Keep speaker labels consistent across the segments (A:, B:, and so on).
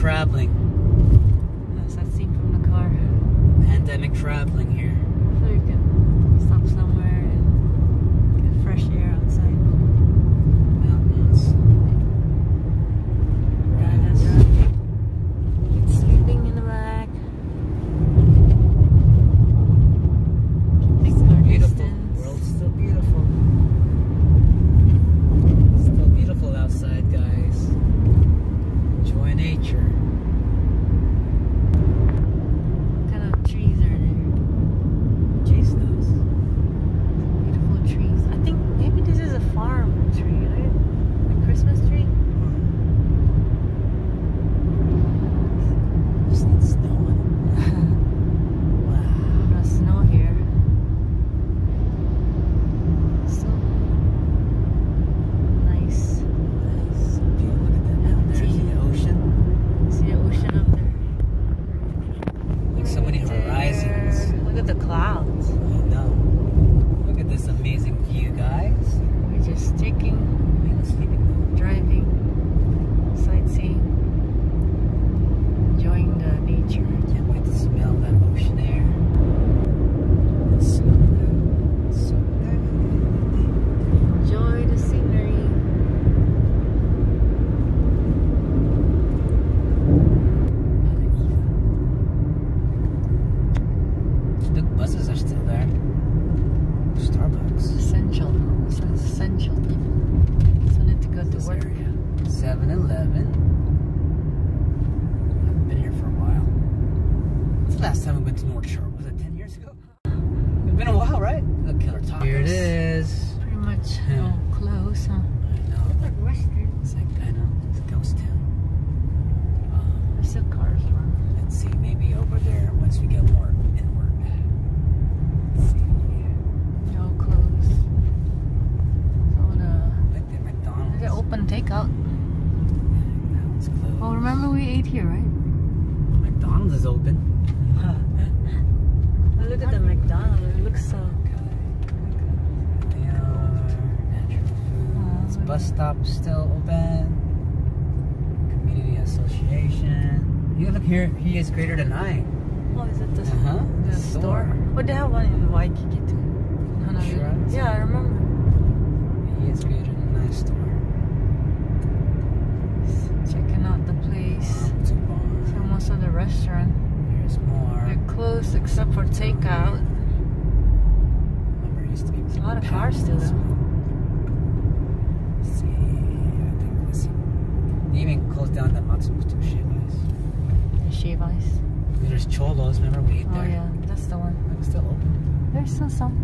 A: traveling.
B: That's that scene from the car.
A: Pandemic traveling here.
B: So you can stop somewhere and get fresh air outside.
A: Mountains.
B: That's right. It's sleeping in the back.
A: It's still beautiful. The world's still beautiful. It's still beautiful outside, guys. Enjoy nature.
B: What kind of trees are there?
A: Jace knows.
B: Beautiful trees. I think maybe this is a farm tree, right? A Christmas tree?
A: Just need snow on it. Wow.
B: No snow here. So nice.
A: Nice. So beautiful. Look at that down there. See the ocean?
B: See the ocean up there.
A: Like so many horizons.
B: Look at the clouds.
A: I know. Look at this amazing view, guys.
B: We're just taking,
A: Man, it's sleeping though.
B: driving, sightseeing, enjoying the nature.
A: Can't wait to smell that ocean air. It's so good. So good.
B: Enjoy the scenery.
A: The buses are still there. Starbucks.
B: Essential. This is essential. So need to go to
A: This
B: work.
A: area. 7-Eleven. I've been here for a while. When's the last time we went to North Shore? Was it 10 years ago? It's been a while, right? The Killer Tacos. Here it is.
B: Pretty much
A: Yeah.
B: close, huh?
A: I know.
B: Like Western.
A: It's like, I know. It's a ghost town.
B: There's still cars around.
A: Let's see. Maybe over there once we get more inward. Let's see.
B: They're all closed. So
A: Like the McDonald's.
B: they're open takeout.
A: That one's closed.
B: Oh, remember we ate here, right?
A: McDonald's is open.
B: Oh, look at the McDonald's. It looks so.
A: They are natural foods. Bus stop still open. Community association. You look here. He is greater than I.
B: Oh, is it the,
A: Uh-huh.
B: the store? Oh, they have one in Waikiki too.
A: Sure.
B: Yeah, I remember.
A: He is greater than I store.
B: Checking out the place. It's almost at the restaurant.
A: There's more.
B: They're closed except for takeout.
A: Remember, it used to be
B: There's a lot of cars still
A: this
B: though.
A: way. Let's see. I think let's see. They even closed down the Matsumoto Shivais.
B: The shave ice.
A: There's Cholos. Remember we ate
B: Oh
A: there?
B: yeah, that's the one.
A: It's still open.
B: There's still some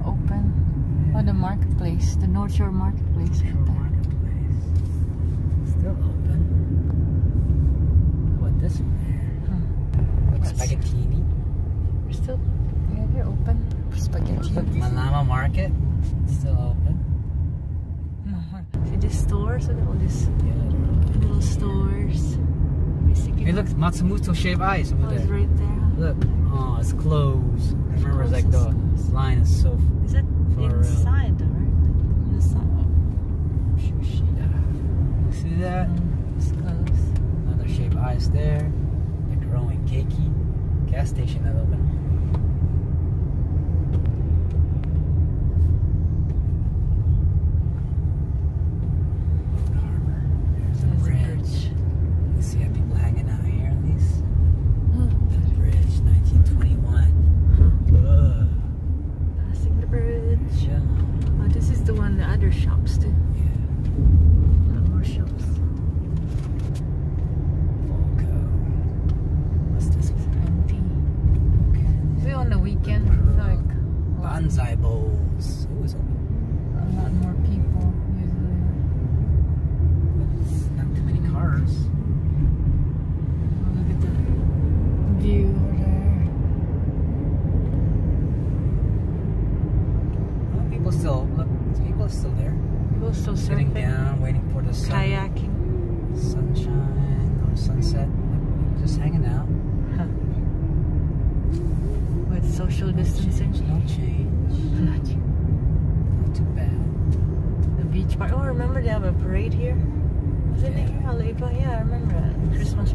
B: open. Oh, the marketplace, the North Shore Marketplace.
A: Shore
B: Right there.
A: Marketplace. Still open. How about this one there? Like
B: Let's-
A: Spaghettini.
B: They're still, yeah, they're open. Spaghetti.
A: Manama Market. Still open.
B: See these stores? Look at all these
A: Yeah, they're open.
B: little stores. Basically,
A: Hey, look, Matsumoto Shave Ice over
B: oh, it's
A: there.
B: right there.
A: Look. Oh, it's closed. I remember it's like
B: closed,
A: the
B: it's closed.
A: line is so
B: Is it
A: For real.
B: inside though, right? Inside.
A: Shushida. You see that?
B: It's closed.
A: Another Shave Ice there. The growing keiki. Gas station that open. Harbor. There's a
B: There's a
A: bridge. You see how people hanging out here at least?
B: Oh,
A: The bridge, 1921.
B: passing the bridge.
A: Yeah.
B: Oh, this is the one, the other shops too.
A: Yeah.
B: More shops.
A: Volco. What's this one?
B: Empty.
A: Okay.
B: Maybe on the weekend, like
A: Banzai bowls. It was open.
B: a lot more people usually.
A: But not too many cars.
B: Oh, look at the view over there.
A: Well, people still look. People are still there.
B: People still
A: Sitting
B: surfing,
A: down, waiting for the sun,
B: kayaking.
A: sunshine or sunset. Just hanging out.
B: With social distancing.
A: No change. Not too bad.
B: The beach park. Oh, remember they have a parade here? Was it here? Aleva? Yeah, I remember that. Christmas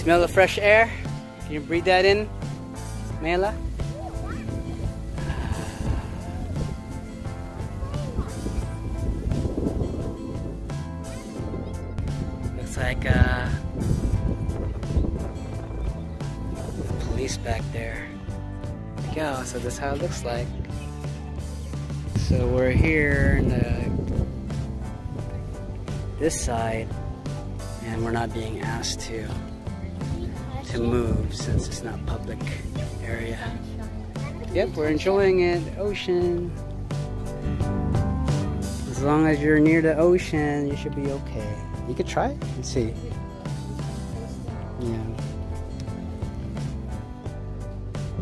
A: Smell the fresh air? Can you breathe that in, Mela? Looks like police back there. There we go. So this is how it looks like. So we're here in this side, and we're not being asked to move since it's not public area. Yep, we're enjoying it. Ocean. As long as you're near the ocean, you should be okay. You could try it and see. Yeah.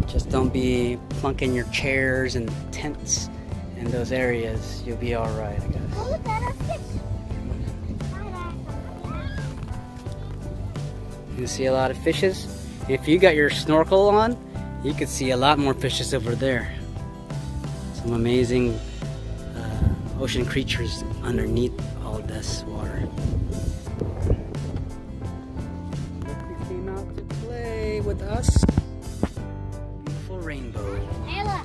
A: Just don't be plunking your chairs and tents in those areas. You'll be alright, I guess.
C: Oh, look at our fish.
A: You can see a lot of fishes. If you got your snorkel on, you could see a lot more fishes over there. Some amazing ocean creatures underneath all this water. Look who came out to play with us. Beautiful rainbow.
C: Ella.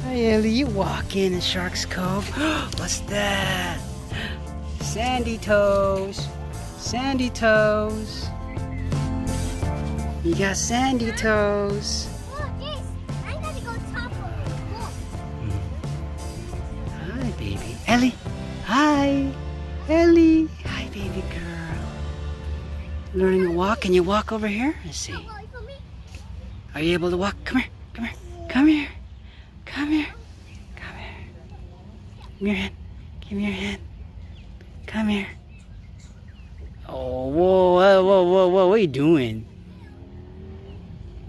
A: Hey Ellie, you walk in Shark's Cove. What's that? Sandy toes. Sandy toes. You got sandy toes.
C: Look, yes. I'm gonna go top of it. Look.
A: Hi, baby. Ellie. Hi. Ellie. Hi, baby girl. Learning to walk. Can you walk over here? Let's see. Are you able to walk? Come here. Come here. Come here. Come here. Come here. Give me your hand. Give me your hand. Come here. Oh, whoa, whoa, whoa, whoa, whoa. What are you doing?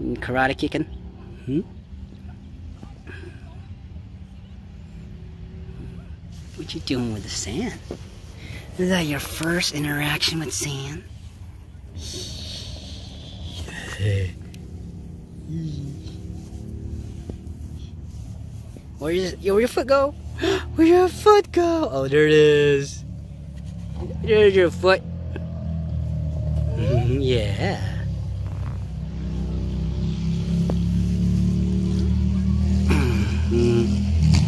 A: Karate kicking? Hmm? What you doing with the sand? Is that your first interaction with sand? Where'd your foot go? Where'd your foot go? Oh, there it is. There's your foot. Yeah.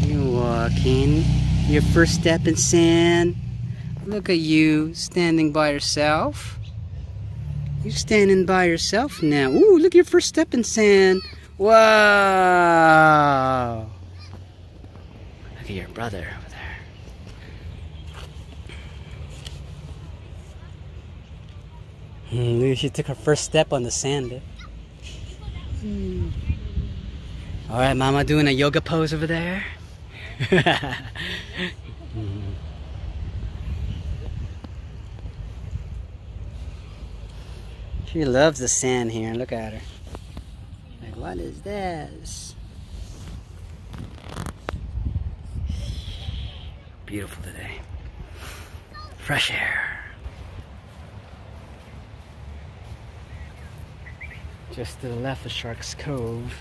A: You're walking. Your first step in sand. Look at you standing by yourself. You're standing by yourself now. Ooh, look at your first step in sand. Wow. Look at your brother over there. She took her first step on the sand. Alright, Mama doing a yoga pose over there. She loves the sand here. Look at her. Like, what is this? Beautiful today. Fresh air. Just to the left of Shark's Cove.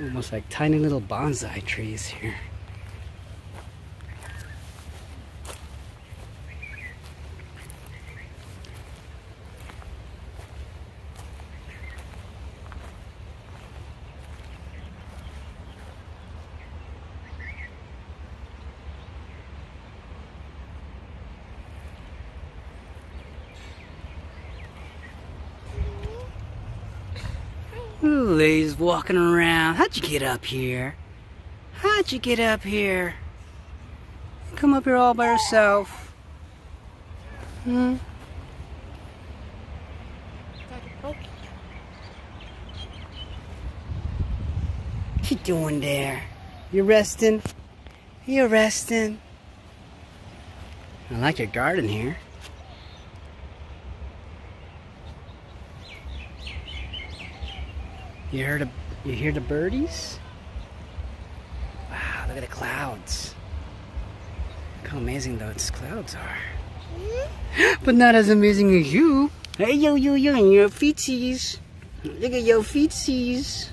A: Almost like tiny little bonsai trees here. Ooh, lady's walking around. How'd you get up here? How'd you get up here? Come up here all by yourself. Hmm? What you doing there? You resting? You resting? I like your garden here. You hear the birdies? at the clouds. Look how amazing those clouds are. But not as amazing as you. Hey, yo, and your feetsies. Look at your feetsies.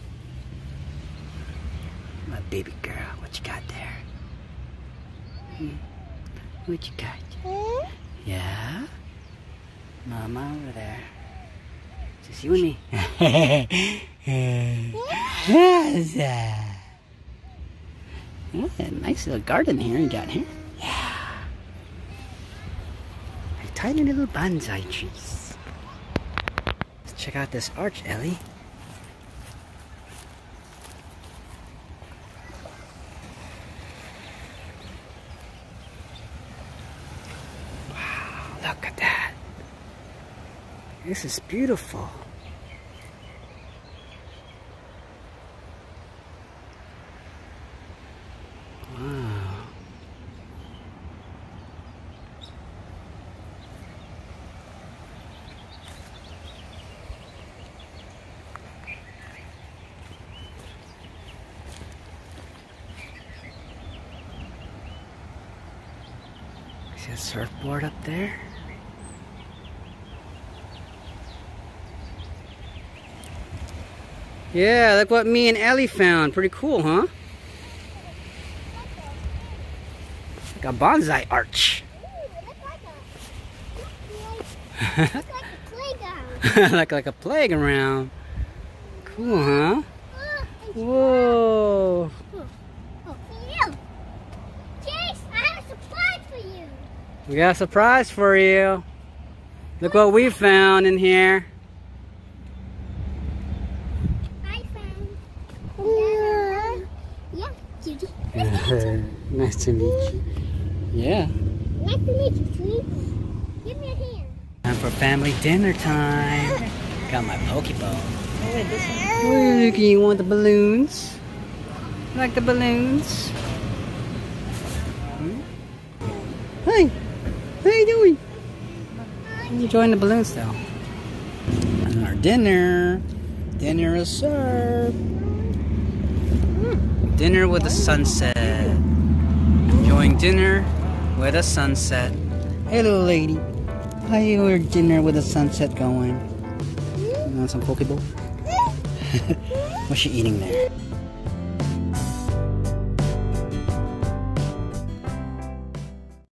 A: My baby girl, what you got there? What you got? Yeah? Mama over there. Just you and me. How's that? Yeah, nice little garden here you got here. Yeah. A tiny little bonsai trees. Let's check out this arch, Ellie. Wow, look at that. This is beautiful. Wow. See a surfboard up there? Yeah, look what me and Ellie found. Pretty cool, huh? Like a bonsai arch.
C: Looks like a playground.
A: like a playground. Cool, huh?
C: Oh,
A: Whoa.
C: for you. Chase, I have a surprise for you.
A: We got a surprise for you. Look what we found in here.
C: Hi, friend. Yeah, Judy.
A: Nice to meet you. Yeah.
C: Nice to meet you, sweet. Give me a hand.
A: Time for family dinner time. Got my Pokeball.
B: Oh, wait, this one.
A: Oh, look, you want the balloons? Like the balloons? Hey, how you doing? I'm enjoying the balloons though. And our dinner. Dinner is served. Dinner with the sunset. Enjoying dinner with a sunset. Hey, little lady. How your dinner with the sunset going? You want some Pokeball? What's she eating there?